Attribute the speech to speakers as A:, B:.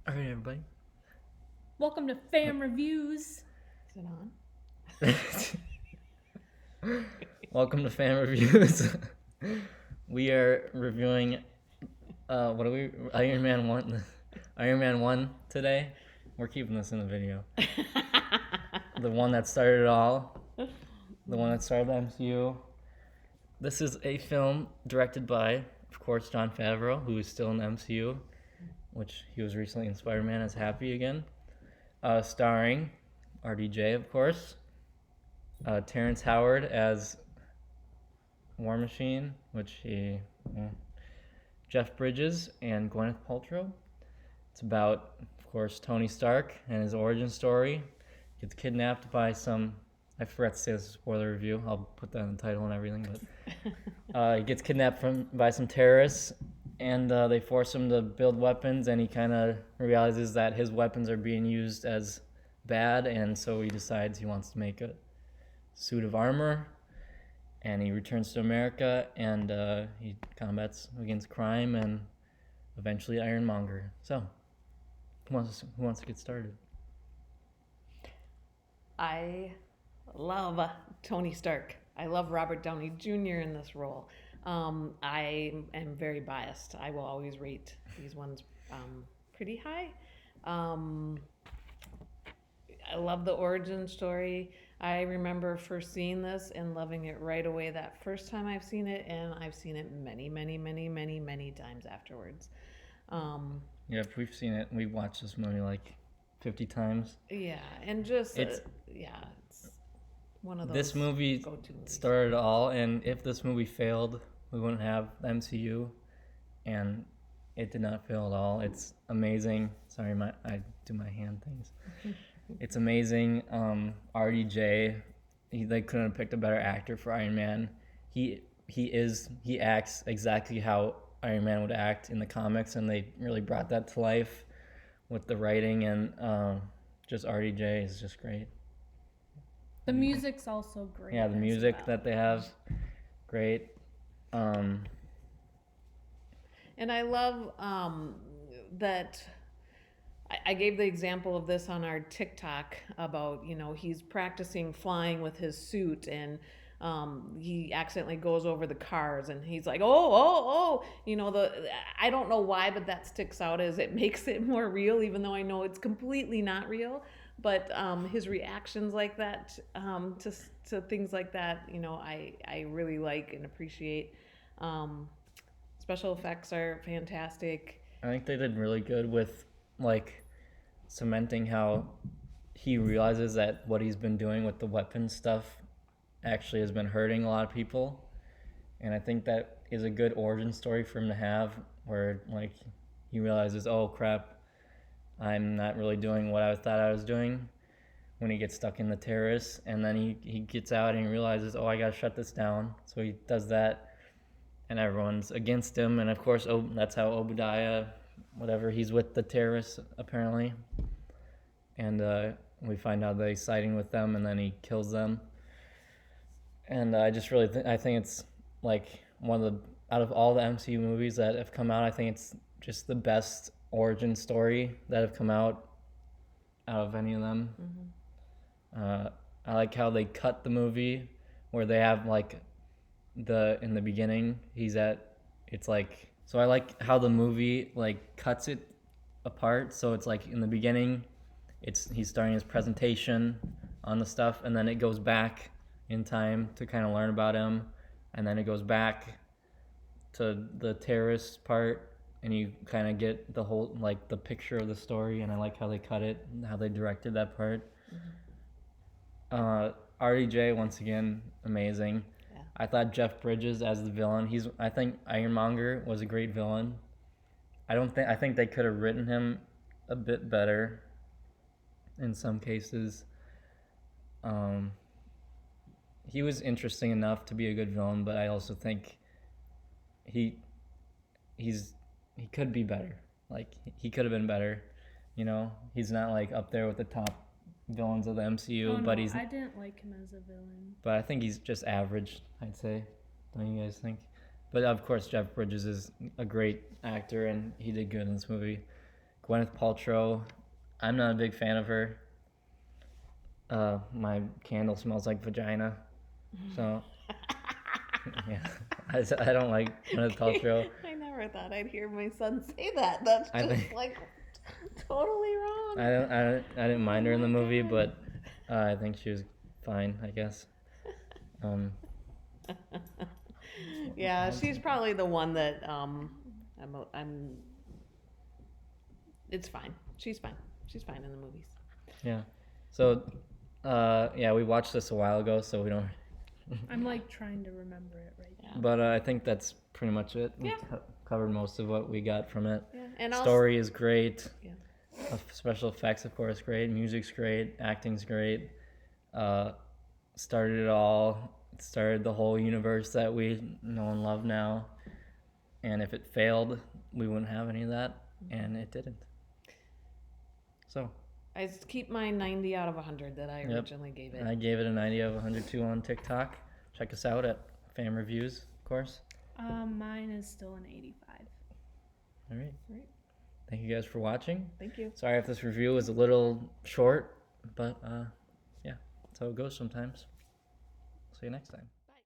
A: All right, everybody.
B: Welcome to Fam Reviews.
C: Is it on?
A: Welcome to Fan Reviews. We are reviewing, what are we? Iron Man 1. Iron Man 1 today. We're keeping this in the video. The one that started it all. The one that started the MCU. This is a film directed by, of course, Jon Favreau, who is still in the MCU, which he was recently in Spider-Man as Happy again. Starring RDJ, of course. Terrence Howard as War Machine, Jeff Bridges and Gwyneth Paltrow. It's about, of course, Tony Stark and his origin story. Gets kidnapped by some. I forgot to say this is a spoiler review. I'll put that in the title and everything. But he gets kidnapped by some terrorists, and they force him to build weapons. And he kind of realizes that his weapons are being used as bad, and so he decides he wants to make a suit of armor, and he returns to America, and he combats against crime and eventually Ironmonger. So, who wants to get started?
C: I love Tony Stark. I love Robert Downey Jr. in this role. I am very biased. I will always rate these ones pretty high. I love the origin story. I remember first seeing this and loving it right away that first time I've seen it, and I've seen it many times afterwards.
A: Yeah, we've seen it. We've watched this movie like 50 times.
C: Yeah, and just
A: It's
C: it's one of those.
A: This movie
C: go-to movies.
A: started it all, and if this movie failed, we wouldn't have the MCU, and it did not fail at all. It's amazing. Sorry, I do my hand things. It's amazing. RDJ, they couldn't have picked a better actor for Iron Man. He acts exactly how Iron Man would act in the comics, and they really brought that to life with the writing, and just RDJ is just great.
B: The music's also great.
A: Yeah, the music that they have, great.
C: And I love that. I gave the example of this on our TikTok about, he's practicing flying with his suit, and he accidentally goes over the cars, and he's like, oh, I don't know why, but that sticks out as it makes it more real, even though I know it's completely not real. But his reactions like that to things like that, I really like and appreciate. Special effects are fantastic.
A: I think they did really good with like cementing how he realizes that what he's been doing with the weapon stuff actually has been hurting a lot of people, and I think that is a good origin story for him to have, where like he realizes, oh crap, I'm not really doing what I thought I was doing, when he gets stuck in the terrorists, and then he gets out and he realizes, oh, I gotta shut this down, so he does that, and everyone's against him, and of course that's how Obadiah, whatever, he's with the terrorists apparently, and we find out that he's siding with them, and then he kills them. And I just really I think it's like one of the, out of all the MCU movies that have come out, I think it's just the best origin story that have come out of any of them. I like how they cut the movie, where they have like in the beginning so I like how the movie like cuts it apart. So it's like in the beginning, he's starting his presentation on the stuff, and then it goes back in time to kind of learn about him, and then it goes back to the terrorist part, and you kind of get the whole like the picture of the story. And I like how they cut it and how they directed that part. RDJ, once again, amazing.
C: Yeah.
A: I thought Jeff Bridges as the villain. I think Ironmonger was a great villain. I think they could have written him a bit better in some cases. He was interesting enough to be a good villain, but I also think he could be better. Like he could have been better. He's not like up there with the top villains of the MCU,
B: Oh,
A: but
B: no,
A: he's.
B: I didn't like him as a villain.
A: But I think he's just average, I'd say. Don't you guys think? But of course, Jeff Bridges is a great actor, and he did good in this movie. Gwyneth Paltrow, I'm not a big fan of her. My candle smells like vagina, so yeah, I don't like Gwyneth Paltrow.
C: I never thought I'd hear my son say that. That's
A: I
C: just
A: think-
C: like totally wrong.
A: I didn't mind her in the
C: my
A: movie,
C: God.
A: but I think she was fine, I guess.
C: Yeah, she's probably the one that it's fine. She's fine. She's fine in the movies.
A: Yeah. So, yeah, we watched this a while ago, so we don't.
B: I'm like trying to remember it right now.
C: Yeah.
A: But I think that's pretty much it. We
C: Yeah.
A: covered most of what we got from it.
C: Yeah. And also,
A: Story is great.
C: Yeah.
A: Special effects, of course, great. Music's great. Acting's great. Started it all. It started the whole universe that we know and love now. And if it failed, we wouldn't have any of that. And it didn't. So,
C: I just keep my 90 out of 100 that I originally gave it.
A: I gave it a 90 out of 102 on TikTok. Check us out at Fam Reviews, of course.
B: Mine is still an 85.
A: All right.
C: Right.
A: Thank you guys for watching.
C: Thank you.
A: Sorry if this review was a little short, but yeah, that's how it goes sometimes. See you next time.